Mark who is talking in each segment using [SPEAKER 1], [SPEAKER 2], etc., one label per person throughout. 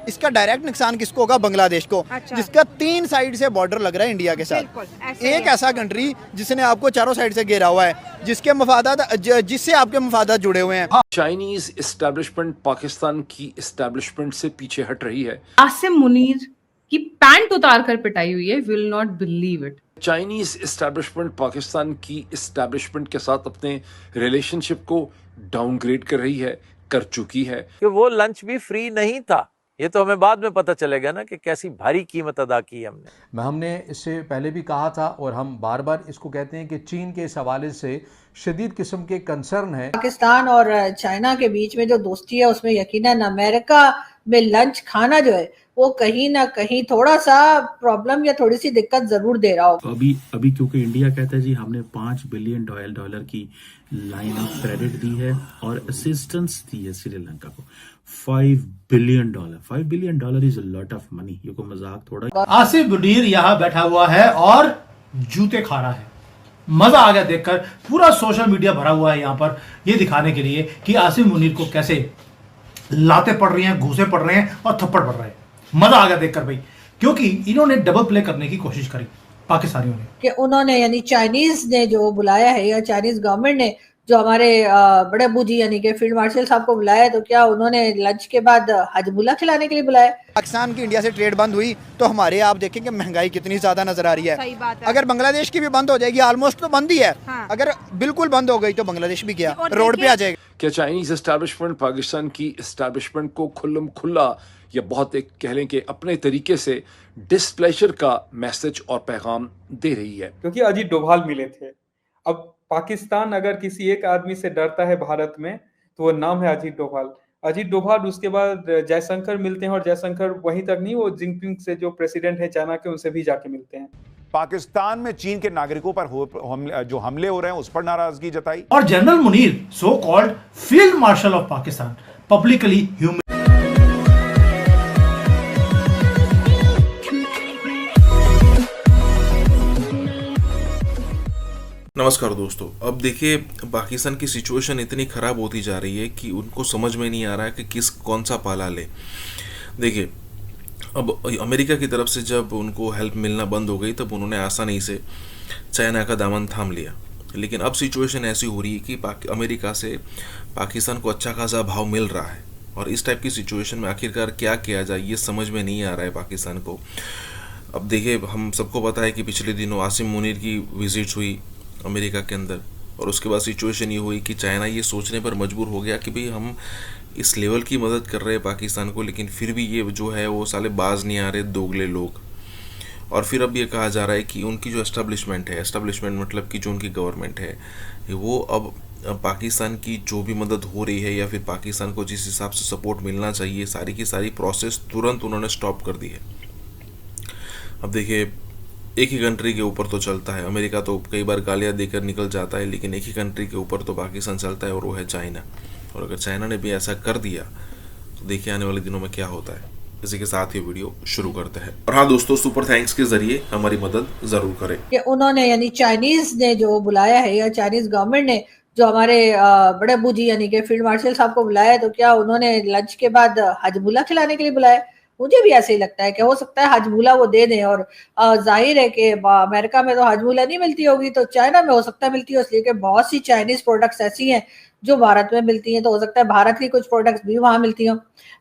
[SPEAKER 1] इसका डायरेक्ट नुकसान किसको होगा? बांग्लादेश को।
[SPEAKER 2] अच्छा।
[SPEAKER 1] जिसका 3 साइड से बॉर्डर लग रहा है इंडिया के साथ।
[SPEAKER 2] बिल्कुल, ऐसे
[SPEAKER 1] एक
[SPEAKER 2] है।
[SPEAKER 1] ऐसा कंट्री जिसने आपको चारों साइड से घेरा हुआ है, जिसके मफादात जिससे आपके मफादात जुड़े हुए हैं।
[SPEAKER 3] चाइनीज एस्टेब्लिशमेंट पाकिस्तान की एस्टेब्लिशमेंट से पीछे हट रही है।
[SPEAKER 4] आसिम मुनीर की पैंट उतार कर पिटाई हुई है, will not believe it.
[SPEAKER 3] Chinese establishment Pakistan की एस्टेब्लिशमेंट के साथ अपने रिलेशनशिप को डाउनग्रेड कर रही है, कर चुकी है।
[SPEAKER 5] कि वो लंच भी फ्री नहीं था, ये तो हमें बाद में पता चलेगा ना कि कैसी भारी कीमत अदा की हमने।
[SPEAKER 6] हमने इससे पहले भी कहा था और हम बार बार इसको कहते हैं कि चीन के इस हवाले से शदीद किस्म के कंसर्न है।
[SPEAKER 7] पाकिस्तान और चाइना के बीच में जो दोस्ती है उसमें यकीनन अमेरिका में लंच खाना जो है वो कहीं ना कहीं थोड़ा सा प्रॉब्लम या थोड़ी सी दिक्कत जरूर दे रहा होगा।
[SPEAKER 8] अभी क्योंकि इंडिया कहता है जी हमने $5 बिलियन की लाइन ऑफ क्रेडिट दी है और असिस्टेंस दी है श्रीलंका को। $5 billion. $5 billion is a lot of money. ये कोई मजाक थोड़ा।
[SPEAKER 9] आसिफ मुनीर यहाँ बैठा हुआ है और जूते खा रहा है। मजा आ गया देखकर। पूरा सोशल मीडिया भरा हुआ है यहाँ पर ये दिखाने के लिए कि आसिफ मुनीर को कैसे लाते पड़ रही हैं, घूसे पड़ रहे हैं और थप्पड़ पड़ रहे हैं। मजा आ गया देखकर भाई, क्योंकि इन्होंने डबल प्ले करने की कोशिश करी पाकिस्तानियों ने।
[SPEAKER 7] कि उन्होंने यानी चाइनीज ने जो बुलाया है या चाइनीज गवर्नमेंट ने जो हमारे बड़े अबू जी यानी कि फील्ड मार्शल साहब को बुलाया है, तो क्या उन्होंने लंच के बाद हजमुला खिलाने के लिए बुलाया?
[SPEAKER 1] पाकिस्तान की इंडिया से ट्रेड बंद हुई तो हमारे आप देखें कि महंगाई कितनी ज्यादा नजर आ रही है।
[SPEAKER 2] सही बात है।
[SPEAKER 1] अगर बांग्लादेश की भी बंद हो जाएगी, ऑलमोस्ट तो बंद ही है।
[SPEAKER 2] हाँ।
[SPEAKER 1] अगर बिल्कुल बंद हो गई तो बांग्लादेश भी गया,
[SPEAKER 2] और
[SPEAKER 1] रोड पे आ जाएगा।
[SPEAKER 3] क्या चाइनीज एस्टेब्लिशमेंट पाकिस्तान की एस्टेब्लिशमेंट को खुल्लम खुल्ला या बहुत एक कह लें कि अपने तरीके से डिस्प्लेजर का मैसेज और पैगाम दे रही है?
[SPEAKER 10] क्योंकि अजीत डोभाल मिले थे। अब पाकिस्तान अगर किसी एक आदमी से डरता है भारत में तो वो नाम है अजीत डोभाल। अजीत डोभाल, उसके बाद जयशंकर मिलते हैं और जयशंकर वहीं तक नहीं, वो जिनपिंग से जो प्रेसिडेंट है चाइना के, उनसे भी जाके मिलते हैं।
[SPEAKER 11] पाकिस्तान में चीन के नागरिकों पर जो हमले हो रहे हैं उस पर नाराजगी जताई।
[SPEAKER 9] और general Munir so called field marshal of Pakistan publicly humiliated.
[SPEAKER 12] नमस्कार दोस्तों। अब देखिए पाकिस्तान की सिचुएशन इतनी ख़राब होती जा रही है कि उनको समझ में नहीं आ रहा है कि कौन सा पाला ले। देखिए अब अमेरिका की तरफ से जब उनको हेल्प मिलना बंद हो गई तब उन्होंने आसानी से चाइना का दामन थाम लिया। लेकिन अब सिचुएशन ऐसी हो रही है कि अमेरिका से पाकिस्तान को अच्छा खासा भाव मिल रहा है और इस टाइप की सिचुएशन में आखिरकार क्या किया जाए ये समझ में नहीं आ रहा है पाकिस्तान को। अब देखिए हम सबको पता है कि पिछले दिनों आसिम मुनीर की विजिट हुई अमेरिका के अंदर और उसके बाद सिचुएशन ये हुई कि चाइना ये सोचने पर मजबूर हो गया कि भाई हम इस लेवल की मदद कर रहे हैं पाकिस्तान को, लेकिन फिर भी ये जो है वो साले बाज नहीं आ रहे, दोगले लोग। और फिर अब ये कहा जा रहा है कि उनकी जो एस्टेब्लिशमेंट मतलब कि जो उनकी गवर्नमेंट है वो अब पाकिस्तान की जो भी मदद हो रही है या फिर पाकिस्तान को जिस हिसाब से सपोर्ट मिलना चाहिए सारी की सारी प्रोसेस तुरंत उन्होंने स्टॉप कर दी है। अब देखिए एक ही कंट्री के ऊपर तो चलता है, अमेरिका तो कई बार गालियाँ देकर निकल जाता है, लेकिन एक ही कंट्री के ऊपर तो पाकिस्तान चलता है और वो है चाइना। और अगर चाइना ने भी ऐसा कर दिया तो देखिए आने वाले दिनों में क्या होता है। इसी के साथ ये वीडियो शुरू करते हैं। और हाँ दोस्तों, सुपर थैंक्स के जरिए हमारी मदद जरूर करें।
[SPEAKER 7] कि उन्होंने यानी चाइनीज ने जो बुलाया है या चाइनीज गवर्नमेंट ने जो हमारे बड़े अबू जी यानी कि फील्ड मार्शल साहब को बुलाया है, तो क्या उन्होंने लंच के बाद हजमुला खिलाने के लिए बुलाया? मुझे भी ऐसे ही लगता है कि हो सकता है हजमुला वो दे दें। और जाहिर है कि अमेरिका में तो हजमुला नहीं मिलती होगी तो चाइना में हो सकता है मिलती हो, इसलिए कि बहुत सी चाइनीज प्रोडक्ट्स ऐसी हैं जो भारत में मिलती हैं, तो हो सकता है भारत की कुछ प्रोडक्ट्स भी वहां मिलती हों।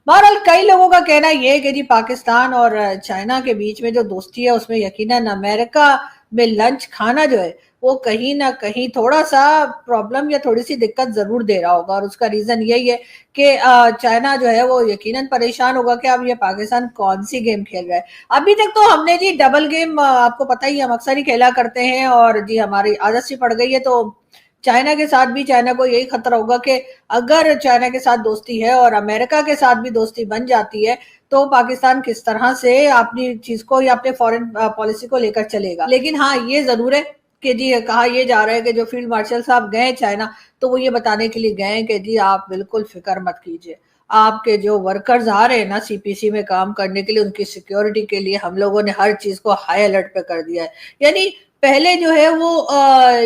[SPEAKER 7] बहरहाल कई लोगों का कहना यह है कि जी पाकिस्तान और चाइना के बीच में जो दोस्ती है उसमें यकीनन अमेरिका में लंच खाना जो है वो कहीं ना कहीं थोड़ा सा प्रॉब्लम या थोड़ी सी दिक्कत जरूर दे रहा होगा। और उसका रीजन यही है कि चाइना जो है वो यकीनन परेशान होगा कि अब ये पाकिस्तान कौन सी गेम खेल रहा है। अभी तक तो हमने जी डबल गेम आपको पता ही हम अक्सर ही खेला करते हैं और जी हमारी आदत सी पड़ गई है। तो चाइना के साथ भी चाइना को यही खतरा होगा कि अगर चाइना के साथ दोस्ती है और अमेरिका के साथ भी दोस्ती बन जाती है तो पाकिस्तान किस तरह से अपनी चीज को या अपने फॉरेन पॉलिसी को लेकर चलेगा। लेकिन हाँ ये जरूर है कि जी कहा यह जा रहा है कि जो फील्ड मार्शल साहब गए चाइना तो वो ये बताने के लिए गए कि जी आप बिल्कुल फिक्र मत कीजिए, आपके जो वर्कर्स आ रहे हैं ना सीपीसी में काम करने के लिए, उनकी सिक्योरिटी के लिए हम लोगों ने हर चीज को हाई अलर्ट पे कर दिया है। यानी पहले जो है वो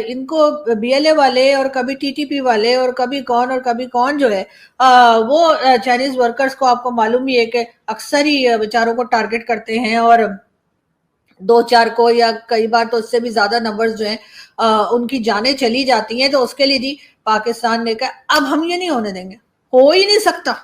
[SPEAKER 7] इनको बीएलए वाले और कभी टीटीपी वाले और कभी कौन जो है वो चाइनीज वर्कर्स को आपको मालूम ही है कि अक्सर ही बेचारों को टारगेट करते हैं और 2-4 को या कई बार तो उससे भी ज्यादा नंबर्स जो हैं उनकी जानें चली जाती हैं। तो उसके लिए जी पाकिस्तान ने कहा अब हम ये नहीं होने देंगे, हो ही नहीं सकता।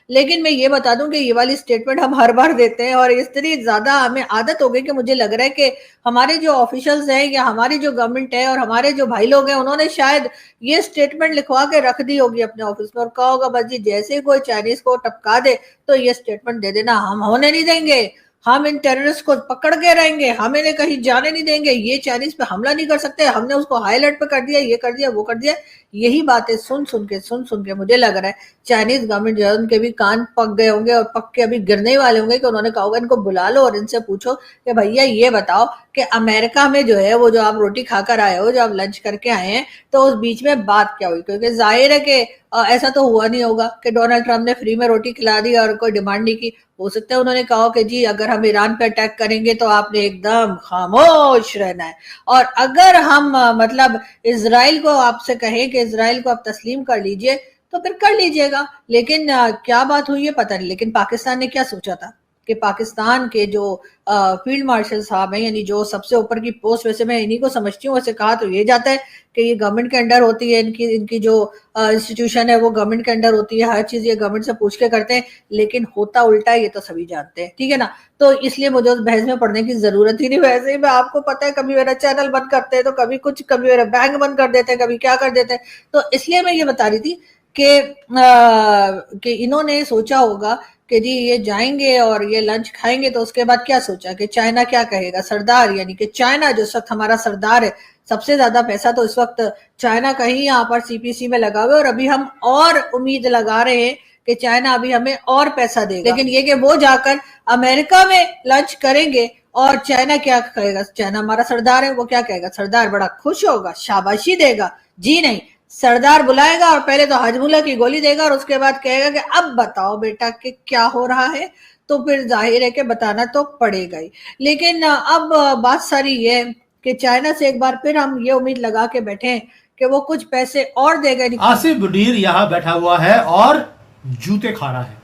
[SPEAKER 7] लेकिन मैं ये बता दूं कि ये वाली स्टेटमेंट हम हर बार देते हैं और इस तरह ज्यादा हमें आदत हो गई कि मुझे लग रहा है कि हमारे जो ऑफिशियल्स हैं या हमारी जो गवर्नमेंट है और हमारे जो भाई लोग हैं उन्होंने शायद ये स्टेटमेंट लिखवा के रख दी होगी अपने ऑफिस में और कहा होगा बस जी जैसे ही कोई चाइनीज को टपका दे तो ये स्टेटमेंट दे देना, हम होने नहीं देंगे, हम इन टेररिस्ट को पकड़ के रहेंगे, हम इन्हें कहीं जाने नहीं देंगे, ये चाइनीज पे हमला नहीं कर सकते, हमने उसको हाई अलर्ट पे कर दिया, ये कर दिया, वो कर दिया। यही बातें सुन सुन के मुझे लग रहा है चाइनीज गवर्नमेंट जो है उनके भी कान पक गए होंगे और पक के अभी गिरने ही वाले होंगे कि उन्होंने कहा होगा इनको बुला लो और इनसे पूछो कि भैया ये बताओ कि अमेरिका में जो है वो जो आप रोटी खाकर आए हो, जो आप लंच करके आए हैं, तो उस बीच में बात क्या हुई? क्योंकि जाहिर है कि ऐसा तो हुआ नहीं होगा कि डोनाल्ड ट्रंप ने फ्री में रोटी खिला दी और कोई डिमांड नहीं की। हो सकता है उन्होंने कहा कि जी अगर हम ईरान पे अटैक करेंगे तो आपने एकदम खामोश रहना है, और अगर हम मतलब इजराइल को आपसे कहें कि इजराइल को आप तस्लीम कर लीजिए तो फिर कर लीजिएगा। लेकिन क्या बात हुई है पता नहीं। लेकिन पाकिस्तान ने क्या सोचा था कि पाकिस्तान के जो फील्ड मार्शल साहब हैं, यानी जो सबसे ऊपर की पोस्ट, वैसे मैं इन्हीं को समझती हूँ, वैसे कहा तो ये जाता है कि ये गवर्नमेंट के अंडर होती है, इनकी जो इंस्टीट्यूशन है वो गवर्नमेंट के अंडर होती है, हर चीज ये गवर्नमेंट से पूछ के करते हैं, लेकिन होता उल्टा है, ये तो सभी जानते हैं, ठीक है ना। तो इसलिए मुझे उस बहस में पढ़ने की जरूरत ही नहीं। वैसे ही मैं आपको पता है कभी मेरा चैनल बंद करते हैं तो कभी कुछ, कभी मेरा बैंक बंद कर देते हैं, कभी क्या कर देते हैं। तो इसलिए मैं ये बता रही थी कि इन्होंने सोचा होगा कि जी ये जाएंगे और ये लंच खाएंगे तो उसके बाद क्या सोचा कि चाइना क्या कहेगा, सरदार, यानी कि चाइना जो इस वक्त हमारा सरदार है, सबसे ज्यादा पैसा तो इस वक्त चाइना का ही यहाँ पर सीपीसी में लगा हुआ है और अभी हम और उम्मीद लगा रहे हैं कि चाइना अभी हमें और पैसा देगा। लेकिन ये कि वो जाकर अमेरिका में लंच करेंगे और चाइना क्या कहेगा, चाइना हमारा सरदार है, वो क्या कहेगा, सरदार बड़ा खुश होगा, शाबाशी देगा? जी नहीं, सरदार बुलाएगा और पहले तो हजमुल्ला की गोली देगा और उसके बाद कहेगा कि अब बताओ बेटा कि क्या हो रहा है। तो फिर जाहिर है कि बताना तो पड़ेगा ही। लेकिन अब बात सारी ये कि चाइना से एक बार फिर हम ये उम्मीद लगा के बैठे हैं कि वो कुछ पैसे और देगा।
[SPEAKER 9] आसिफ मुनीर यहाँ बैठा हुआ है और जूते खा रहा है।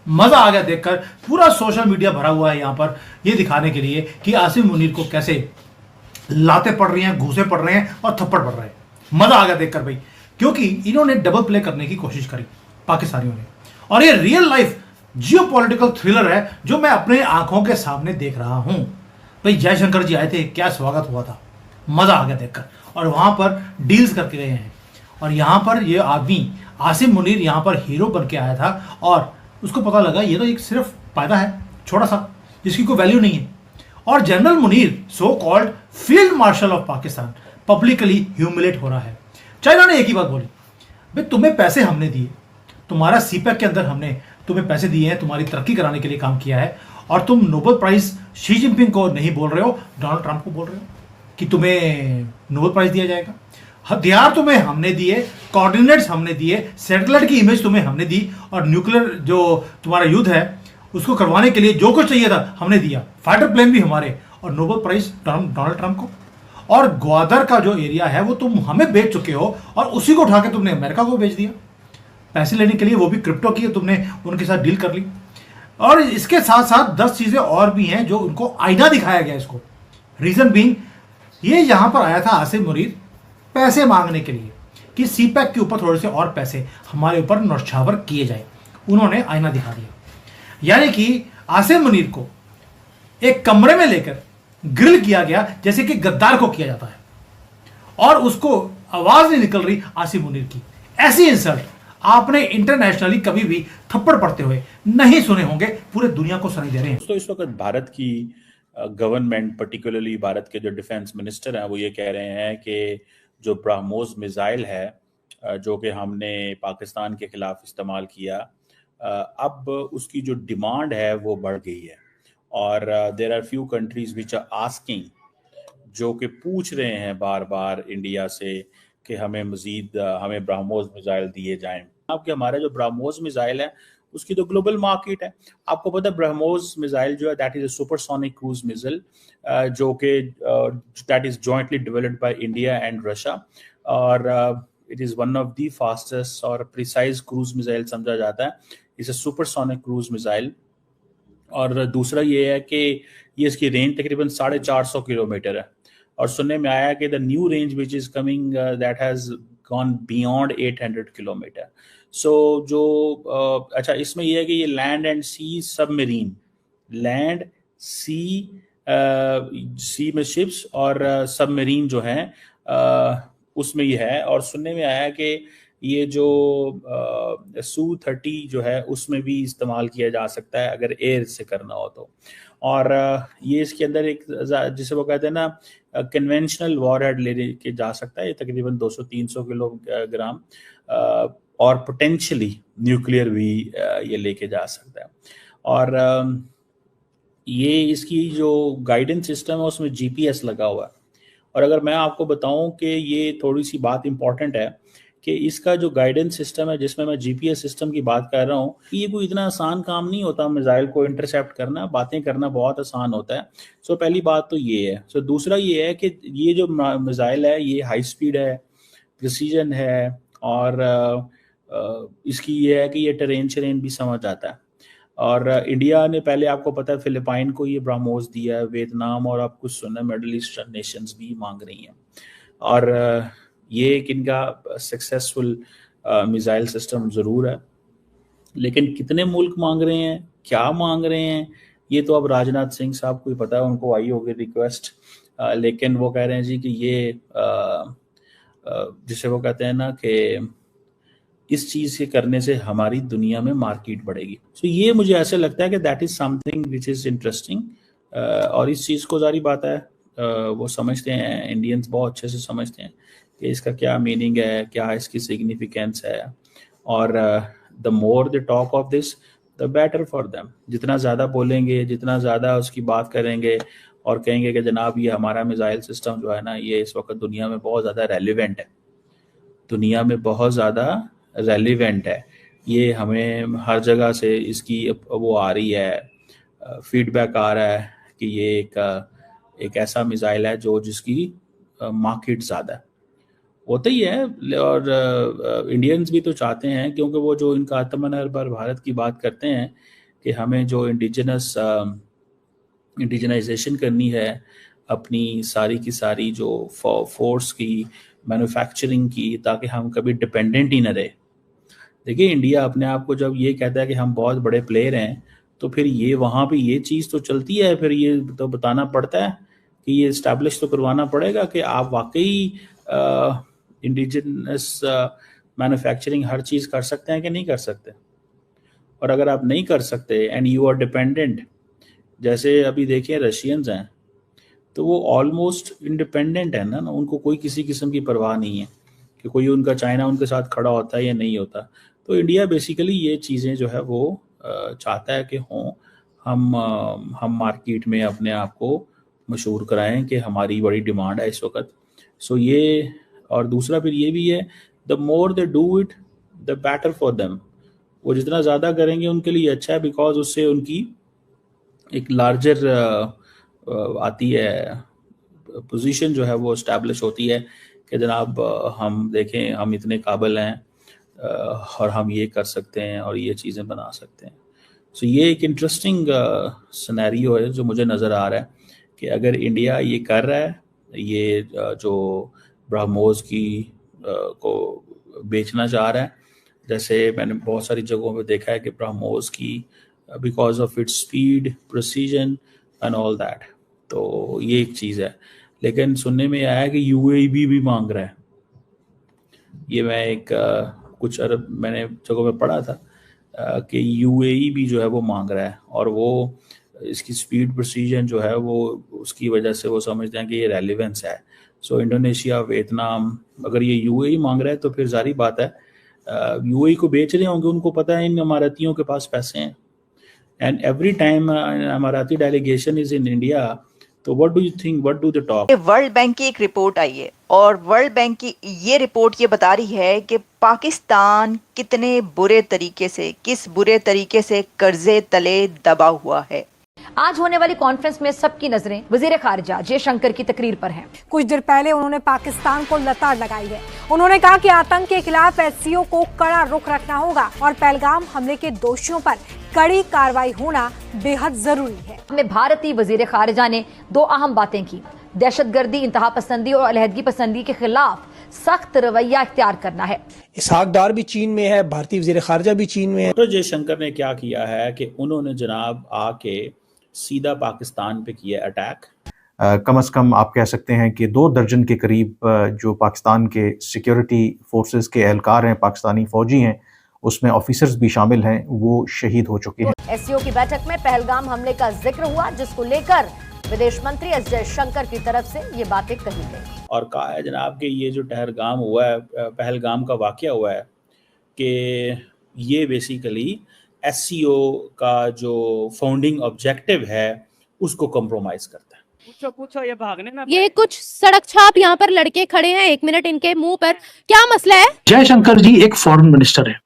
[SPEAKER 9] मजा आ गया देखकर। पूरा सोशल मीडिया भरा हुआ है यहाँ पर ये दिखाने के लिए कि आसिफ मुनीर को कैसे लाते पड़ रही हैं, घूसे पड़ रहे हैं और थप्पड़ पड़ रहे हैं। मजा आ गया देखकर भाई, क्योंकि इन्होंने डबल प्ले करने की कोशिश करी पाकिस्तानियों ने, और ये रियल लाइफ जियोपॉलिटिकल थ्रिलर है जो मैं अपने आंखों के सामने देख रहा हूं। भाई जयशंकर जी आए थे, क्या स्वागत हुआ था, मजा आ गया देखकर। और वहां पर डील्स करके गए हैं और यहां पर ये आदमी आसिफ मुनीर यहां पर हीरो बन के आया था और उसको पता लगा ये तो एक सिर्फ पैदा है छोटा सा जिसकी कोई वैल्यू नहीं है। और general Munir, so called field marshal of Pakistan, publicly humiliate हो रहा है। चाइना ने एक ही बात बोली, भाई तुम्हें पैसे हमने दिए, तुम्हारा सीपैक के अंदर हमने तुम्हें पैसे दिए हैं, तुम्हारी तरक्की कराने के लिए काम किया है, और तुम नोबेल प्राइज शी जिनपिंग को नहीं बोल रहे हो, डोनाल्ड ट्रंप को बोल रहे हो कि तुम्हें नोबेल प्राइज दिया जाएगा। हथियार तुम्हें हमने दिए, कोऑर्डिनेट्स हमने दिए, सैटेलाइट की इमेज तुम्हें हमने दी, और न्यूक्लियर जो तुम्हारा युद्ध है उसको करवाने के लिए जो कुछ चाहिए था हमने दिया, फाइटर प्लेन भी हमारे, और नोबेल प्राइज डोनाल्ड ट्रंप को। और ग्वादर का जो एरिया है वो तुम हमें बेच चुके हो और उसी को उठा के तुमने अमेरिका को बेच दिया पैसे लेने के लिए, वो भी क्रिप्टो की तुमने उनके साथ डील कर ली। और इसके साथ साथ 10 चीजें और भी हैं जो उनको आईना दिखाया गया इसको। रीजन बीइंग ये यहां पर आया था आसिफ मुनीर पैसे मांगने के लिए कि सीपैक के ऊपर थोड़े से और पैसे हमारे ऊपर नौछावर किए जाए। उन्होंने आईना दिखा दिया, यानी कि आसिफ मुनीर को एक कमरे में लेकर ग्रिल किया गया जैसे कि गद्दार को किया जाता है, और उसको आवाज नहीं निकल रही आसिफ मुनीर की। ऐसी इंसल्ट आपने इंटरनेशनली कभी भी थप्पड़ पड़ते हुए नहीं सुने होंगे, पूरे दुनिया को सुनाई दे रहे हैं।
[SPEAKER 2] तो इस वक्त भारत की गवर्नमेंट, पर्टिकुलरली भारत के जो डिफेंस मिनिस्टर हैं, वो ये कह रहे हैं कि जो ब्रह्मोस मिसाइल है जो कि हमने पाकिस्तान के खिलाफ इस्तेमाल किया, अब उसकी जो डिमांड है वो बढ़ गई है, और there are few countries which are asking, जो कि पूछ रहे हैं बार बार इंडिया से कि हमें मजीद हमें ब्रह्मोस मिसाइल दिए जाएं। आपके हमारे जो ब्रह्मोस मिसाइल है उसकी तो ग्लोबल मार्केट है। आपको पता है ब्रह्मोस मिसाइल जो है that is a supersonic cruise missile जो कि that is jointly developed by India and Russia, और it is one of the fastest और प्रिसाइज क्रूज मिसाइल समझा जाता है। It's a supersonic cruise missile. और दूसरा ये है कि ये इसकी रेंज तकरीबन 450 किलोमीटर है, और सुनने में आया कि the new range which is coming that has gone beyond 800 kilometre. So जो अच्छा इसमें यह है कि ये land and sea submarine, land sea में शिप्स और सबमरीन जो है उसमें ये है। और सुनने में आया कि ये जो Su-30 जो है उसमें भी इस्तेमाल किया जा सकता है अगर एयर से करना हो तो। और ये इसके अंदर एक जिसे वो कहते हैं ना कन्वेंशनल वॉरहेड ले के जा सकता है, ये तकरीबन 200-300 किलोग्राम, और पोटेंशियली न्यूक्लियर भी ये लेके जा सकता है। और ये इसकी जो गाइडेंस सिस्टम है उसमें GPS लगा हुआ है। और अगर मैं आपको बताऊं कि ये थोड़ी सी बात इंपॉर्टेंट है कि इसका जो गाइडेंस सिस्टम है जिसमें मैं GPS सिस्टम की बात कर रहा हूँ, ये कोई इतना आसान काम नहीं होता मिसाइल को इंटरसेप्ट करना, बातें करना बहुत आसान होता है। सो पहली बात तो ये है। सो दूसरा ये है कि ये जो मिसाइल है ये हाई स्पीड है, प्रिसीजन है, और इसकी ये है कि ये टेरेन भी समझ आता है। और इंडिया ने पहले आपको पता है फिलिपाइन को ये ब्रह्मोस दिया है, वियतनाम और आप कुछ सुना मिडल ईस्टर्न नेशंस भी मांग रही हैं। और ये एक इनका सक्सेसफुल मिसाइल सिस्टम ज़रूर है, लेकिन कितने मुल्क मांग रहे हैं, क्या मांग रहे हैं, ये तो अब राजनाथ सिंह साहब को ही पता है, उनको आई होगी रिक्वेस्ट। लेकिन वो कह रहे हैं जी कि ये जिसे वो कहते हैं ना कि इस चीज़ के करने से हमारी दुनिया में मार्केट बढ़ेगी। सो ये मुझे ऐसे लगता है कि that is something which is interesting. और इस चीज़ को जारी बात है वो समझते हैं, इंडियंस बहुत अच्छे से समझते हैं कि इसका क्या मीनिंग है, क्या इसकी सिग्निफिकेंस है। और the more the talk of this the better for them. जितना ज़्यादा बोलेंगे, जितना ज़्यादा उसकी बात करेंगे और कहेंगे कि जनाब ये हमारा मिसाइल सिस्टम जो है ना ये इस वक्त दुनिया में बहुत ज़्यादा रेलिवेंट है, दुनिया में बहुत ज़्यादा रेलिवेंट है, ये हमें हर जगह से इसकी वो आ रही है, फीडबैक आ रहा है कि ये एक ऐसा मिसाइल है जो जिसकी मार्केट ज़्यादा है, होता ही है। और इंडियंस भी तो चाहते हैं, क्योंकि वो जो इनका आत्मनिर्भर भारत की बात करते हैं कि हमें जो इंडिजनाइजेशन करनी है अपनी सारी की सारी जो फोर्स की, मैन्युफैक्चरिंग की, ताकि हम कभी डिपेंडेंट ही न रहे। देखिए इंडिया अपने आप को जब ये कहता है कि हम बहुत बड़े प्लेयर हैं, तो फिर ये वहाँ पे ये चीज़ तो चलती है, फिर ये तो बताना पड़ता है कि ये इस्टेब्लिश तो करवाना पड़ेगा कि आप वाकई इंडिजिनस मैन्युफैक्चरिंग हर चीज़ कर सकते हैं कि नहीं कर सकते। और अगर आप नहीं कर सकते एंड यू आर डिपेंडेंट, जैसे अभी देखिए रशियंस हैं तो वो ऑलमोस्ट इंडिपेंडेंट है ना, उनको कोई किसी किस्म की परवाह नहीं है कि कोई उनका चाइना उनके साथ खड़ा होता है या नहीं होता। तो इंडिया बेसिकली ये चीज़ें जो है वो चाहता है कि हों, हम मार्केट में अपने आप को मशहूर कराएं कि हमारी बड़ी डिमांड है इस वक्त। सो ये, और दूसरा फिर ये भी है the more they do it the better for them. वो जितना ज़्यादा करेंगे उनके लिए अच्छा है, बिकॉज उससे उनकी एक लार्जर आती है पोजीशन जो है वो इस्टेब्लिश होती है कि जनाब हम देखें हम इतने काबिल हैं और हम ये कर सकते हैं और ये चीज़ें बना सकते हैं। सो ये एक इंटरेस्टिंग सिनेरियो है जो मुझे नज़र आ रहा है कि अगर इंडिया ये कर रहा है, ये जो ब्रह्मोस की को बेचना चाह रहा है, जैसे मैंने बहुत सारी जगहों पे देखा है कि ब्रह्मोस की because of its speed, precision and all that, तो ये एक चीज़ है। लेकिन सुनने में आया कि UAE भी मांग रहा है। ये मैं एक कुछ अरब मैंने जगहों पे पढ़ा था कि UAE भी जो है वो मांग रहा है, और वो इसकी स्पीड, प्रिसीजन जो है वो उसकी वजह से वो समझते हैं कि ये रेलिवेंस है। सो इंडोनेशिया, वियतनाम, अगर ये UAE मांग रहा है तो फिर जारी बात है UAE को बेच रहे होंगे, उनको पता है इन अमारातियों के पास पैसे हैं। And every time Emirati delegation is in India, तो what do you think, what do they talk?
[SPEAKER 13] World bank की एक रिपोर्ट आई है और वर्ल्ड बैंक की ये रिपोर्ट ये बता रही है कि पाकिस्तान कितने बुरे तरीके से, किस बुरे तरीके से कर्जे तले दबा हुआ है।
[SPEAKER 14] आज होने वाली कॉन्फ्रेंस में सबकी नजरें वजीर खारिजा जयशंकर की तकरीर पर हैं।
[SPEAKER 15] कुछ देर पहले उन्होंने पाकिस्तान को लताड़ लगाई है। उन्होंने कहा कि आतंक के खिलाफ एससीओ को कड़ा रुख रखना होगा और पहलगाम हमले के दोषियों पर कड़ी कार्रवाई होना बेहद जरूरी है।
[SPEAKER 14] में भारतीय वजीर खारिजा ने दो अहम बातें की। दहशतगर्दी, इंतहा पसंदी और अलहदगी पसंदी के खिलाफ सख्त रवैया इख्तियार करना है।
[SPEAKER 16] इसहाक डार भी चीन में है, भारतीय वजीर खारिजा भी चीन में है।
[SPEAKER 2] डॉक्टर जयशंकर ने क्या किया है कि उन्होंने जनाब आके सीधा पाकिस्तान पे किया अटैक।
[SPEAKER 17] कम से कम आप कह सकते हैं कि 2 दर्जन के करीब जो पाकिस्तान के सिक्योरिटी फोर्सेस के एहलकार हैं, पाकिस्तानी फौजी हैं, उसमें ऑफिसर्स भी शामिल हैं, वो शहीद हो चुके हैं।
[SPEAKER 14] एससीओ की बैठक में पहलगाम हमले का जिक्र हुआ, जिसको लेकर विदेश मंत्री एस जयशंकर की तरफ से ये बातें कही गई
[SPEAKER 2] और कहा है जनाब कि ये जो टहरगाम हुआ है, पहलगाम का वाकया हुआ है, कि ये बेसिकली एससीओ का जो फाउंडिंग ऑब्जेक्टिव है उसको कॉम्प्रोमाइज करता है।
[SPEAKER 18] पूछो ये भागने ना। ये कुछ सड़क छाप यहाँ पर लड़के खड़े हैं, 1 मिनट इनके मुंह पर, क्या मसला है?
[SPEAKER 9] जयशंकर जी एक फॉरेन मिनिस्टर है।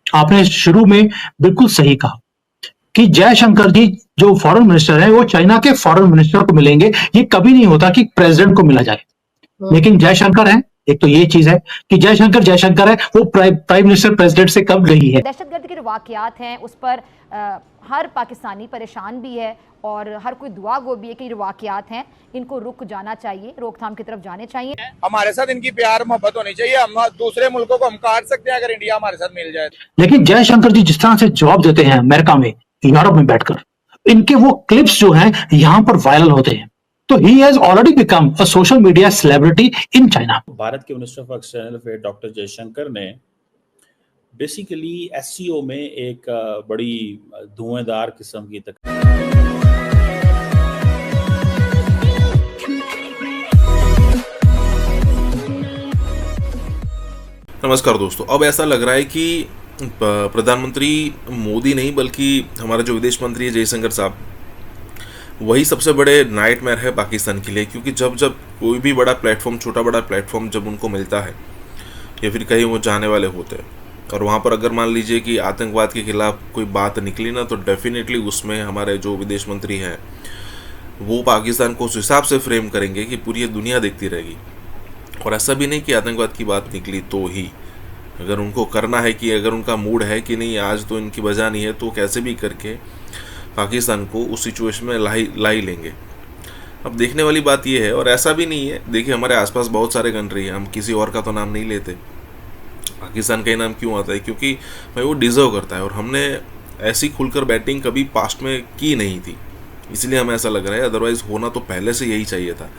[SPEAKER 9] आपने शुरू में बिल्कुल सही कहा कि जयशंकर जी जो फॉरेन मिनिस्टर है वो चाइना के फॉरेन मिनिस्टर को मिलेंगे। ये कभी नहीं होता कि प्रेसिडेंट को मिला जाए, लेकिन जयशंकर है। एक तो ये चीज है कि जयशंकर है, वो प्राइम मिनिस्टर प्रेसिडेंट से कब गई है।
[SPEAKER 14] दहशतगर्द के जो वाकयात हैं उस पर हर पाकिस्तानी परेशान भी है और हर कोई दुआ गो भी है कि जो वाकयात हैं इनको रुक जाना चाहिए, रोकथाम की तरफ जाने चाहिए।
[SPEAKER 1] हमारे साथ इनकी प्यार मोहब्बत होनी चाहिए। हम दूसरे मुल्कों को हम काट सकते हैं अगर इंडिया हमारे साथ मिल जाए।
[SPEAKER 9] लेकिन जयशंकर जी जिस तरह से जवाब देते हैं अमेरिका में, यूरोप में बैठकर, इनके वो क्लिप्स जो हैं यहाँ पर वायरल होते हैं। तो he has already become a social media celebrity in China.
[SPEAKER 2] Bharat के minister of external affair doctor Jaishankar ने बेसिकली एससीओ में एक बड़ी धुआंधार किस्म की
[SPEAKER 12] नमस्कार दोस्तों, अब ऐसा लग रहा है कि प्रधानमंत्री मोदी नहीं बल्कि हमारा जो विदेश मंत्री है जयशंकर साहब, वही सबसे बड़े नाइटमेयर है पाकिस्तान के लिए। क्योंकि जब कोई भी बड़ा प्लेटफॉर्म, छोटा बड़ा प्लेटफॉर्म जब उनको मिलता है या फिर कहीं वो जाने वाले होते हैं और वहाँ पर अगर मान लीजिए कि आतंकवाद के खिलाफ कोई बात निकली ना, तो डेफिनेटली उसमें हमारे जो विदेश मंत्री हैं वो पाकिस्तान को उस हिसाब से फ्रेम करेंगे कि पूरी दुनिया देखती रहेगी। और ऐसा भी नहीं कि आतंकवाद की बात निकली तो ही, अगर उनको करना है कि अगर उनका मूड है कि नहीं आज तो इनकी वजह नहीं है, तो कैसे भी करके पाकिस्तान को उस सिचुएशन में ला ही लेंगे। अब देखने वाली बात यह है, और ऐसा भी नहीं है, देखिए हमारे आसपास बहुत सारे कंट्री हैं, हम किसी और का तो नाम नहीं लेते, पाकिस्तान का ही नाम क्यों आता है? क्योंकि भाई वो डिज़र्व करता है और हमने ऐसी खुलकर बैटिंग कभी पास्ट में की नहीं थी, इसलिए हमें ऐसा लग रहा है। अदरवाइज़ होना तो पहले से यही चाहिए था।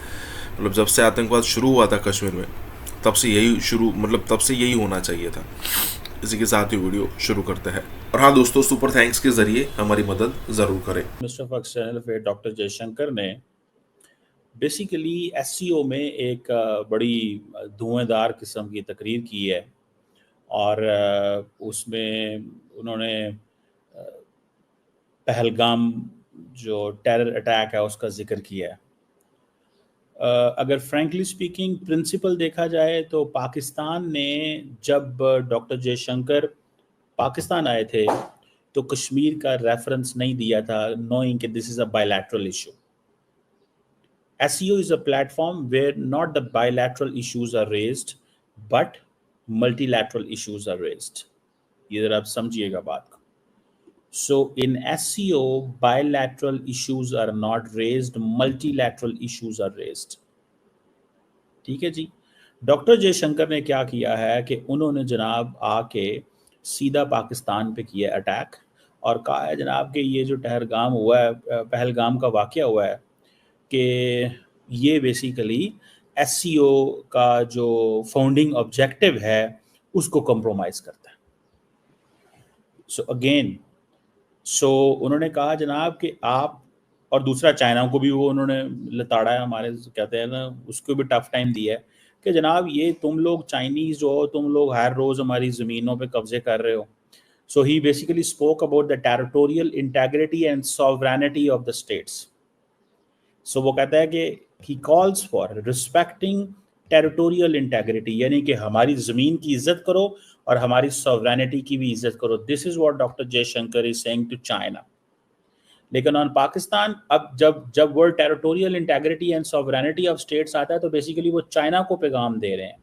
[SPEAKER 12] मतलब जब से आतंकवाद शुरू हुआ था कश्मीर में, तब से यही होना चाहिए था। इसी के साथ ही वीडियो शुरू करते हैं। और हाँ दोस्तों, सुपर थैंक्स के जरिए हमारी मदद ज़रूर करें।
[SPEAKER 2] Minister of external affair doctor Jaishankar ने बेसिकली एससीओ में एक बड़ी धुआंधार किस्म की तकरीर की है और उसमें उन्होंने पहलगाम जो टेरर अटैक है उसका जिक्र किया है। अगर फ्रैंकली स्पीकिंग प्रिंसिपल देखा जाए तो पाकिस्तान ने जब डॉक्टर जयशंकर पाकिस्तान आए थे तो कश्मीर का रेफरेंस नहीं दिया था, नोइंग कि this is a bilateral issue. SCO is a platform where not the bilateral issues are raised but multilateral issues are raised. ये जरा आप समझिएगा बात को। So in SCO, bilateral issues are not raised, multilateral issues are raised. ठीक है जी। Doctor Jaishankar ने क्या किया है कि उन्होंने जनाब आके सीधा पाकिस्तान पे किया अटैक और कहा है जनाब कि ये जो टहरगाम हुआ है, पहलगाम का वाकया हुआ है, कि ये बेसिकली SCO का जो फाउंडिंग ऑब्जेक्टिव है उसको कॉम्प्रोमाइज करता है। सो उन्होंने कहा जनाब कि आप, और दूसरा चाइना को भी वो उन्होंने लताड़ा है, हमारे कहते हैं ना, उसको भी टफ टाइम दिया है कि जनाब ये तुम लोग चाइनीज़ जो हो, तुम लोग हर रोज़ हमारी ज़मीनों पे कब्जे कर रहे हो। So he basically spoke about the territorial integrity and sovereignty of the states. So वो कहता है कि he calls for respecting territorial integrity, यानी कि हमारी ज़मीन की इज्जत करो और हमारी सॉवरेनिटी की भी इज्जत करो. This is what doctor Jaishankar is saying to China. लेकिन ऑन पाकिस्तान, अब जब world territorial integrity and sovereignty of states आता है तो बेसिकली वो चाइना को पैगाम दे रहे हैं.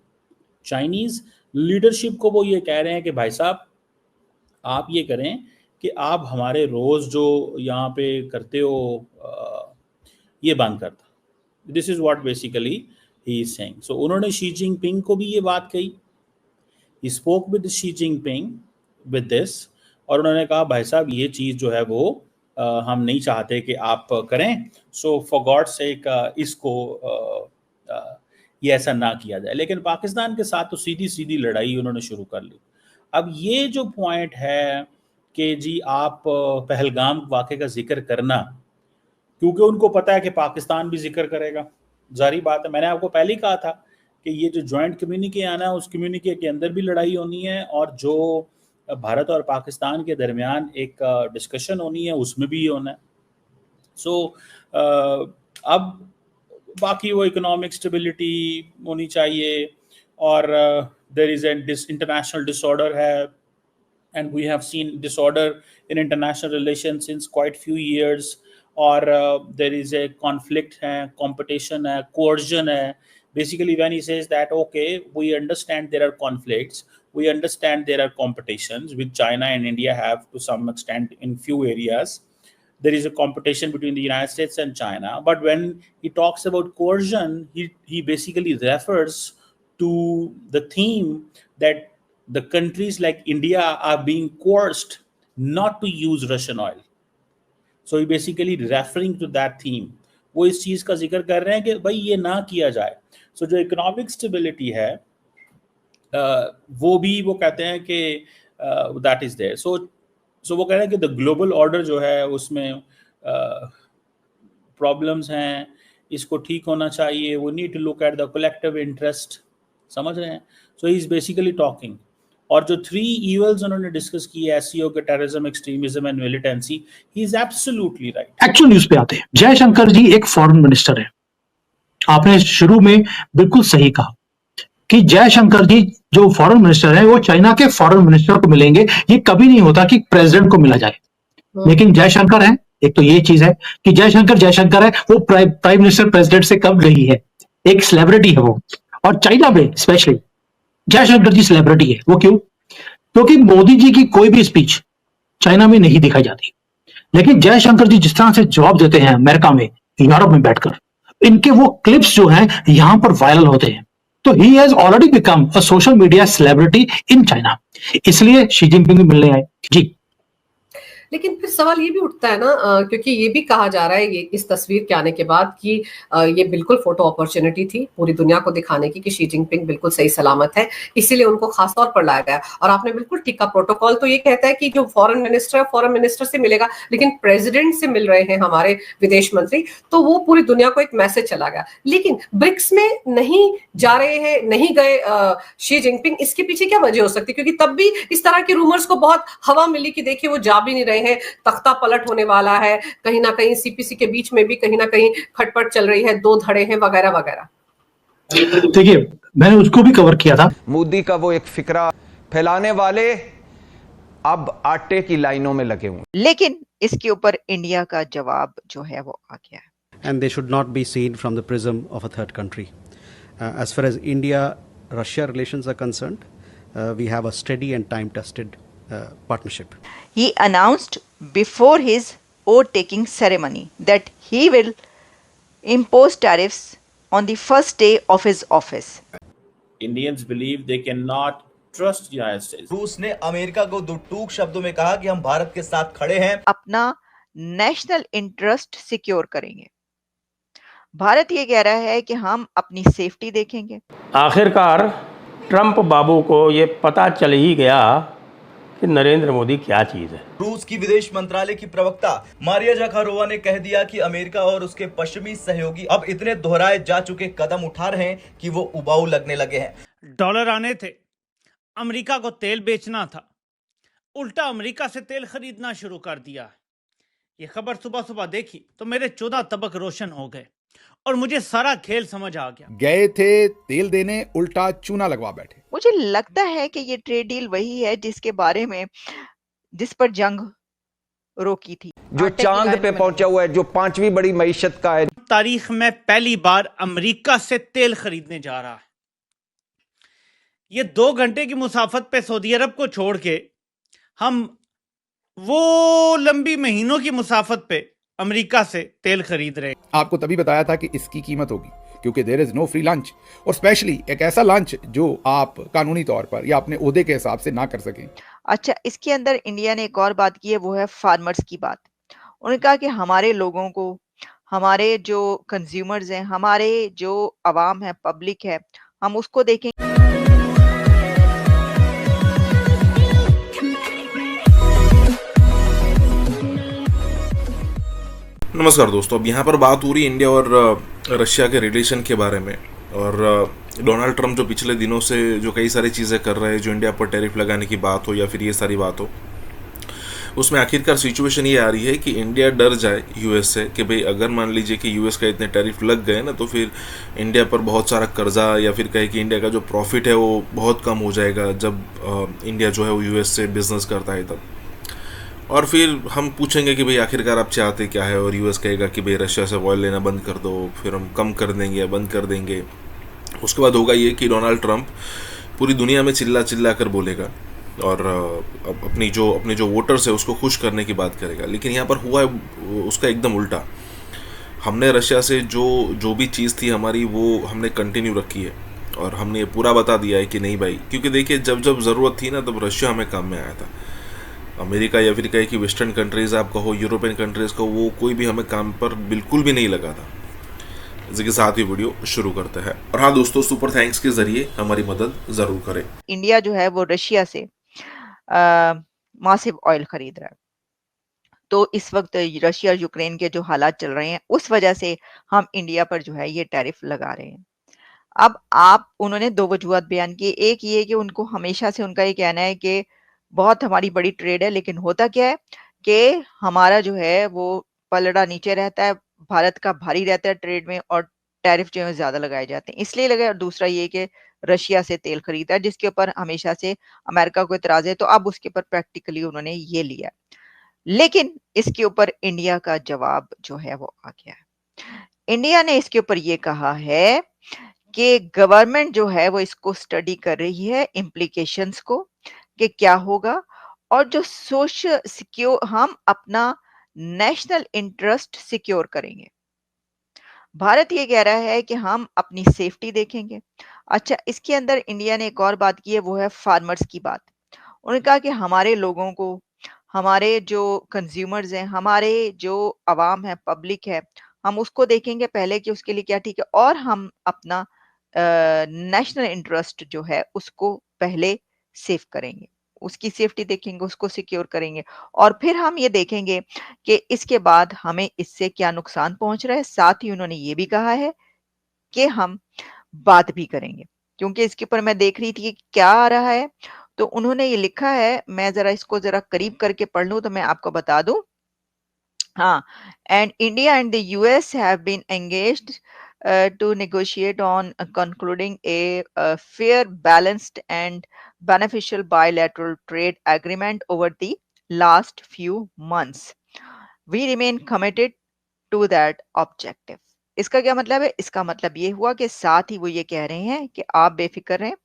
[SPEAKER 2] चाइनीज लीडरशिप को वो ये कह रहे हैं कि भाई साहब आप ये करें कि आप हमारे रोज़ जो यहाँ पे करते हो ये बंद कर दो. This is what basically he is saying. So उन्होंने शी जिनपिंग को भी ये बात कही. He spoke with Xi Jinping with this, और उन्होंने कहा भाई साहब ये चीज़ जो है वो हम नहीं चाहते कि आप करें. सो फॉर गॉड सेक इसको ये ऐसा ना किया जाए. लेकिन पाकिस्तान के साथ तो सीधी सीधी लड़ाई उन्होंने शुरू कर ली. अब ये जो पॉइंट है कि जी आप पहलगाम वाक़े का जिक्र करना, क्योंकि उनको पता है कि पाकिस्तान भी जिक्र करेगा, जारी बात है. मैंने आपको पहले ही कहा था कि ये जो जॉइंट कम्युनिके आना है उस कम्युनिके के अंदर भी लड़ाई होनी है, और जो भारत और पाकिस्तान के दरमियान एक डिस्कशन होनी है उसमें भी होना है. सो अब बाकी वो इकोनॉमिक स्टेबिलिटी होनी चाहिए, और there is an international disorder है, and we have seen disorder in international relation since quite few years. और देयर इज ए कॉन्फ्लिक्ट है, कंपटीशन है, कोर्जन है. Basically, when he says that, okay, we understand there are conflicts, we understand there are competitions, which China and India have to some extent in few areas. There is a competition between the United States and China. But when he talks about coercion, he basically refers to the theme that the countries like India are being coerced not to use Russian oil. So he basically referring to that theme. वो इस चीज़ का जिक्र कर रहे हैं कि भाई ये ना किया जाए. सो जो इकोनॉमिक स्टेबिलिटी है वो भी वो कहते हैं कि दैट इज देयर. सो वो कह रहे हैं कि द ग्लोबल ऑर्डर जो है उसमें प्रॉब्लम्स हैं, इसको ठीक होना चाहिए. वो need to look at the collective interest, समझ रहे हैं. So he is basically talking. और जो 3 ईवल्स उन्होंने डिस्कस की है, एससीओ के terrorism, extremism and militancy, he is absolutely right.
[SPEAKER 9] Actual news पे आते हैं. जयशंकर जी एक फॉरेन मिनिस्टर है. आपने शुरू में बिल्कुल सही कहा कि जयशंकर जी जो फॉरेन मिनिस्टर है वो चाइना के फॉरेन मिनिस्टर को मिलेंगे. ये कभी नहीं होता कि प्रेसिडेंट को मिला जाए, लेकिन जयशंकर है. एक तो ये चीज है कि जयशंकर है, वो प्राइम मिनिस्टर प्रेसिडेंट से कम नहीं है, एक सेलिब्रिटी है वो. और चाइना में स्पेशली जयशंकर जी सेलिब्रिटी है. वो क्यों? क्योंकि मोदी जी की कोई भी स्पीच चाइना में नहीं दिखाई जाती, लेकिन जयशंकर जी जिस तरह से जवाब देते हैं अमेरिका में, यूरोप में बैठकर, इनके वो क्लिप्स जो हैं यहां पर वायरल होते हैं. तो he has already become a social media celebrity in China, इसलिए शी जिनपिंग भी मिलने आए जी.
[SPEAKER 19] लेकिन फिर सवाल ये भी उठता है ना, क्योंकि ये भी कहा जा रहा है ये इस तस्वीर के आने के बाद कि ये बिल्कुल फोटो अपॉर्चुनिटी थी पूरी दुनिया को दिखाने की कि शी जिनपिंग बिल्कुल सही सलामत है, इसीलिए उनको खास तौर पर लाया गया. और आपने बिल्कुल ठीक कहा, प्रोटोकॉल तो ये कहता है कि जो फॉरेन मिनिस्टर से मिलेगा, लेकिन प्रेसिडेंट से मिल रहे हैं हमारे विदेश मंत्री, तो वो पूरी दुनिया को एक मैसेज चला गया. लेकिन ब्रिक्स में नहीं जा रहे हैं, नहीं गए शी जिनपिंग, इसके पीछे क्या वजह हो सकती है? क्योंकि तब भी इस तरह के रूमर्स को बहुत हवा मिली कि देखिए वो जा भी नहीं रहे हैं, तख्ता पलट होने वाला है, कहीं ना कहीं सीपीसी के बीच में भी कहीं ना कहीं खटपट चल रही है, 2 धड़े हैं वगैरह वगैरह.
[SPEAKER 9] देखिए मैंने उसको भी कवर किया था.
[SPEAKER 20] मोदी का वो एक फिक्रा फैलाने वाले अब आटे की लाइनों में लगे हुए.
[SPEAKER 13] लेकिन इसके ऊपर इंडिया का जवाब जो है वो आ गया है.
[SPEAKER 21] And they should not be seen from the prism of a third country. As far as India-Russia relations are concerned, we have a steady and time-tested partnership.
[SPEAKER 13] He announced before his oath-taking ceremony that he will impose tariffs on the first day of his office.
[SPEAKER 2] Indians believe they cannot trust United States.
[SPEAKER 22] रूस ने America को दो टूक शब्दों में कहा कि हम भारत के साथ खड़े हैं,
[SPEAKER 13] अपना नेशनल इंटरेस्ट सिक्योर करेंगे. भारत ये कह रहा है कि हम अपनी सेफ्टी देखेंगे.
[SPEAKER 23] आखिरकार ट्रंप बाबू को ये पता चल ही गया कि नरेंद्र मोदी क्या चीज है.
[SPEAKER 22] रूस की विदेश मंत्रालय की प्रवक्ता मारिया जाखारोवा ने कह दिया कि अमेरिका और उसके पश्चिमी सहयोगी अब इतने दोहराए जा चुके कदम उठा रहे हैं कि वो उबाऊ लगने लगे हैं.
[SPEAKER 24] डॉलर आने थे, अमेरिका को तेल बेचना था, उल्टा अमेरिका से तेल खरीदना शुरू कर दिया. ये खबर सुबह सुबह देखी तो मेरे 14 तबक रोशन हो गए और मुझे सारा खेल समझ आ गया।
[SPEAKER 4] गए थे तेल देने, उल्टा चूना लगवा बैठे।
[SPEAKER 13] मुझे लगता है कि ये ट्रेड डील वही है जिस पर जंग रोकी थी,
[SPEAKER 20] जो चांद पे पहुंचा हुआ है, जो 5वीं बड़ी मईशत का है।
[SPEAKER 24] तारीख में पहली बार अमेरिका से तेल खरीदने जा रहा है। ये 2 घंटे की मुसाफत पे सऊदी अरब को छोड़ के हम वो लंबी महीनों की मुसाफत पे अमेरिका से तेल खरीद रहे हैं।
[SPEAKER 4] आपको तभी बताया था कि इसकी कीमत होगी, क्योंकि there is no free lunch, और स्पेशली एक ऐसा लंच जो आप कानूनी तौर पर या अपने ओहदे के हिसाब से ना कर सकें।
[SPEAKER 13] अच्छा, इसके अंदर इंडिया ने एक और बात की है, वो है फार्मर्स की बात। उन्होंने कहा कि हमारे लोगों को, हमारे जो कंज्यूमर्स हैं, हमारे जो अवाम है, पब्लिक है, हम उसको देखें।
[SPEAKER 12] नमस्कार दोस्तों, अब यहाँ पर बात हो रही है इंडिया और रशिया के रिलेशन के बारे में। और डोनाल्ड ट्रंप जो पिछले दिनों से जो कई सारी चीज़ें कर रहे हैं, जो इंडिया पर टैरिफ लगाने की बात हो या फिर ये सारी बात हो, उसमें आखिरकार सिचुएशन ये आ रही है कि इंडिया डर जाए यूएस से कि भाई अगर मान लीजिए कि यूएस का इतने टैरिफ लग गए ना, तो फिर इंडिया पर बहुत सारा कर्जा या फिर कहे कि इंडिया का जो प्रॉफिट है वो बहुत कम हो जाएगा जब इंडिया जो है वो यूएस से बिजनेस करता है तब। और फिर हम पूछेंगे कि भाई आखिरकार आप चाहते क्या है, और यूएस कहेगा कि भाई रशिया से ऑयल लेना बंद कर दो, फिर हम कम कर देंगे या बंद कर देंगे। उसके बाद होगा ये कि डोनाल्ड ट्रंप पूरी दुनिया में चिल्ला चिल्ला कर बोलेगा और अपने जो वोटर्स है उसको खुश करने की बात करेगा। लेकिन यहाँ पर हुआ है उसका एकदम उल्टा। हमने रशिया से जो भी चीज़ थी हमारी, वो हमने कंटिन्यू रखी है और हमने ये पूरा बता दिया है कि नहीं भाई, क्योंकि देखिए जब ज़रूरत थी ना तब रशिया हमें काम में आया था। अमेरिका या फिर कहे कि वेस्टर्न कंट्रीज़ आप कहो, यूरोपियन कंट्रीज़ को, वो कोई भी हमें काम पर बिल्कुल भी नहीं लगा था। इसी के साथ ही वीडियो शुरू करते हैं। और हाँ दोस्तों, सुपर थैंक्स के जरिए हमारी मदद ज़रूर करें।
[SPEAKER 13] इंडिया जो है वो रशिया से मासिव ऑयल खरीद रहा है, तो इस वक्त रशिया और यूक्रेन के जो हालात चल रहे हैं उस वजह से हम इंडिया पर जो है ये टैरिफ लगा रहे हैं। अब उन्होंने 2 वजूहत बयान की। एक ये कि उनको हमेशा से उनका ये कहना है कि बहुत हमारी बड़ी ट्रेड है, लेकिन होता क्या है कि हमारा जो है वो पलड़ा नीचे रहता है, भारत का भारी रहता है ट्रेड में, और टैरिफ जो है ज़्यादा लगाए जाते हैं, इसलिए लगे। और दूसरा ये कि रशिया से तेल खरीदा है, जिसके ऊपर हमेशा से अमेरिका को इतराज़ है, तो अब उसके ऊपर प्रैक्टिकली उन्होंने ये लिया। लेकिन इसके ऊपर इंडिया का जवाब जो है वो आ गया है। इंडिया ने इसके ऊपर ये कहा है कि गवर्नमेंट जो है वो इसको स्टडी कर रही है, इम्प्लीकेशंस को, कि क्या होगा, और जो सोशल सिक्योर, हम अपना नेशनल इंटरेस्ट सिक्योर करेंगे। भारत ये कह रहा है कि हम अपनी सेफ्टी देखेंगे। अच्छा, इसके अंदर इंडिया ने एक और बात की है, वो है फार्मर्स की बात। उन्होंने कहा कि हमारे लोगों को, हमारे जो कंज्यूमर्स हैं, हमारे जो अवाम है, पब्लिक है, हम उसको देखेंगे पहले कि उसके लिए क्या ठीक है, और हम अपना नेशनल इंटरेस्ट जो है उसको पहले सेफ करेंगे, उसकी सेफ्टी देखेंगे, उसको सिक्योर करेंगे, और फिर हम ये देखेंगे कि इसके बाद हमें इससे क्या नुकसान पहुंच रहा है। साथ ही उन्होंने ये भी कहा है कि हम बात भी करेंगे, क्योंकि इसके ऊपर मैं देख रही थी कि क्या आ रहा है, तो उन्होंने ये लिखा है, मैं इसको जरा करीब करके पढ़ लूं तो मैं आपको बता दूं। हाँ, and India and the US have been engaged to negotiate on concluding a fair, balanced and beneficial bilateral trade agreement over the last few months. We remain committed to that objective. इसका क्या मतलब है? इसका मतलब ये हुआ कि साथ ही वो ये कह रहे हैं कि आप बेफिक्र रहें,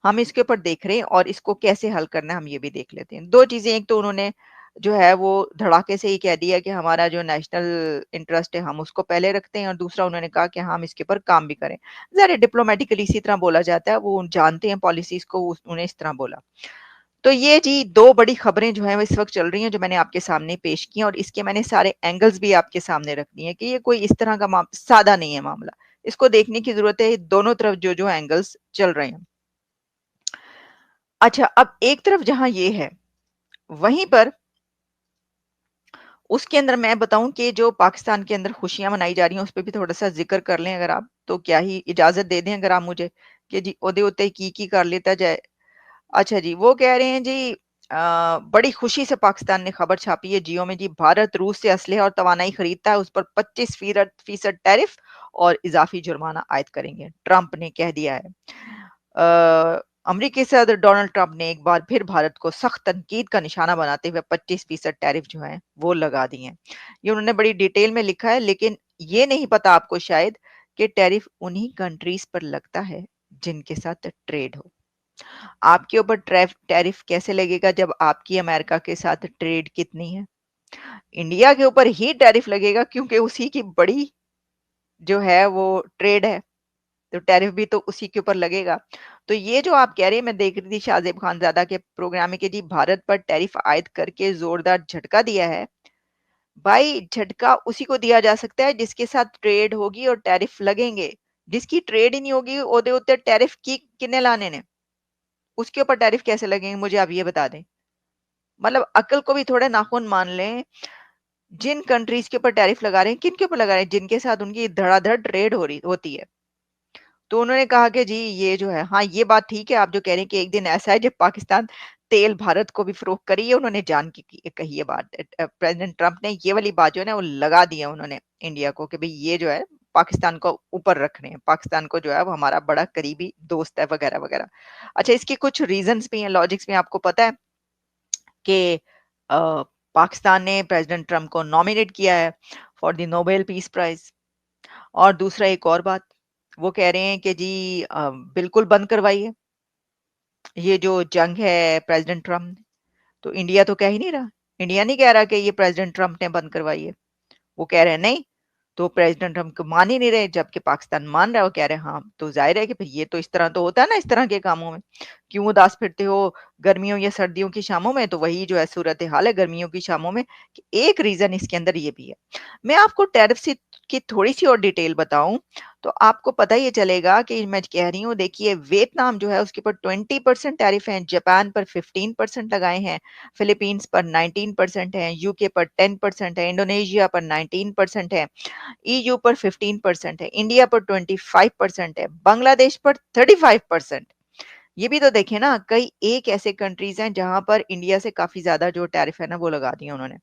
[SPEAKER 13] हम इसके ऊपर देख रहे हैं और इसको कैसे हल करना है हम ये भी देख लेते हैं। 2 चीजें, एक तो उन्होंने जो है वो धड़ाके से ही कह दिया कि हमारा जो नेशनल इंटरेस्ट है हम उसको पहले रखते हैं, और दूसरा उन्होंने कहा कि हम इसके ऊपर काम भी करें। ज़रा डिप्लोमेटिकली इसी तरह बोला जाता है, वो जानते हैं पॉलिसीज को, उन्हें इस तरह बोला। तो ये जी 2 बड़ी खबरें जो हैं वो इस वक्त चल रही हैं, जो मैंने आपके सामने पेश की, और इसके मैंने सारे एंगल्स भी आपके सामने रख दिए हैं कि ये कोई इस तरह का सादा नहीं है मामला, इसको देखने की जरूरत है दोनों तरफ जो एंगल्स चल रहे हैं। अच्छा, अब एक तरफ जहां ये है, वहीं पर उसके अंदर मैं बताऊं कि जो पाकिस्तान के अंदर खुशियां मनाई जा रही हैं उस पर भी थोड़ा सा जिक्र कर लें अगर आप, तो क्या ही इजाजत दे दें अगर आप मुझे, कि जी ओदे उत्ते की कर लेता जाए। अच्छा जी, वो कह रहे हैं जी बड़ी खुशी से पाकिस्तान ने खबर छापी है जियो में जी, भारत रूस से असलहे और तवानाई खरीदता है, उस पर 25% टैरिफ और इजाफी जुर्माना आयद करेंगे, ट्रंप ने कह दिया है। अमेरिकी सदर डोनाल्ड ट्रंप ने एक बार फिर भारत को सख्त तनकीद का निशाना बनाते हुए 25% टैरिफ जो है वो लगा दिए हैं। ये उन्होंने बड़ी डिटेल में लिखा है, लेकिन ये नहीं पता आपको शायद कि टैरिफ उन्हीं कंट्रीज पर लगता है जिनके साथ ट्रेड हो। आपके ऊपर टैरिफ कैसे लगेगा जब आपकी अमेरिका के साथ ट्रेड कितनी है? इंडिया के ऊपर ही टैरिफ लगेगा क्योंकि उसी की बड़ी जो है वो ट्रेड है, तो टैरिफ भी तो उसी के ऊपर लगेगा। तो ये जो आप कह रहे हैं, मैं देख रही थी शाहजेब खानजादा के प्रोग्राम में कि जी भारत पर टैरिफ आयद करके जोरदार झटका दिया है। भाई झटका उसी को दिया जा सकता है जिसके साथ ट्रेड होगी और टैरिफ लगेंगे। जिसकी ट्रेड ही नहीं होगी ओदे उत्ते टैरिफ की किन्ने लाने ने, उसके ऊपर टैरिफ कैसे लगेंगे, मुझे आप ये बता दें। मतलब अक्ल को भी थोड़े नाखून मान लें। जिन कंट्रीज के ऊपर टैरिफ लगा रहे हैं, किन के ऊपर लगा रहे हैं? जिनके साथ उनकी धड़ाधड़ ट्रेड होती है। तो उन्होंने कहा कि जी ये जो है, हाँ ये बात ठीक है आप जो कह रहे हैं कि एक दिन ऐसा है जब पाकिस्तान तेल भारत को भी फरोख्त करी है, उन्होंने जान की कही है बात। प्रेसिडेंट ट्रंप ने ये वाली बात जो है ना वो लगा दी है उन्होंने इंडिया को कि भाई ये जो है पाकिस्तान को ऊपर रख रहे हैं, पाकिस्तान को जो है वो हमारा बड़ा करीबी दोस्त है वगैरह वगैरह। अच्छा, इसके कुछ रीजंस भी हैं, लॉजिक्स भी हैं। आपको पता है कि पाकिस्तान ने प्रेसिडेंट ट्रंप को नॉमिनेट किया है for the Nobel peace prize. और दूसरा एक और बात, वो कह रहे हैं कि जी बिल्कुल बंद करवाइए ये जो जंग है प्रेसिडेंट ट्रंप ने। तो इंडिया तो कह ही नहीं रहा, इंडिया नहीं कह रहा कि ये प्रेसिडेंट ट्रंप ने बंद करवाई है, वो कह रहे हैं नहीं। तो प्रेसिडेंट ट्रंप को मान ही नहीं रहे, जबकि पाकिस्तान मान रहा है। वो कह रहे हैं हाँ, तो जाहिर है कि फिर ये तो इस तरह तो होता है ना, इस तरह के कामों में क्यों उदास फिरते हो गर्मियों या सर्दियों की शामों में। तो वही जो है सूरत हाल है गर्मियों की शामों में। कि एक रीजन इसके अंदर ये भी है। मैं आपको टैरिफ की थोड़ी सी और डिटेल बताऊं तो आपको पता ही चलेगा कि मैं कह रही हूँ। देखिए वियतनाम जो है उसके ऊपर 20% टैरिफ है, जापान पर 15% लगाए हैं, फिलीपींस पर 19% है, यूके पर 10% है, इंडोनेशिया पर 19% है, ईयू पर 15% है, इंडिया पर 25% है, बांग्लादेश पर 35%। ये भी तो देखें ना, कई एक ऐसे कंट्रीज हैं जहां पर इंडिया से काफी ज्यादा जो टैरिफ है ना वो लगा दिया उन्होंने।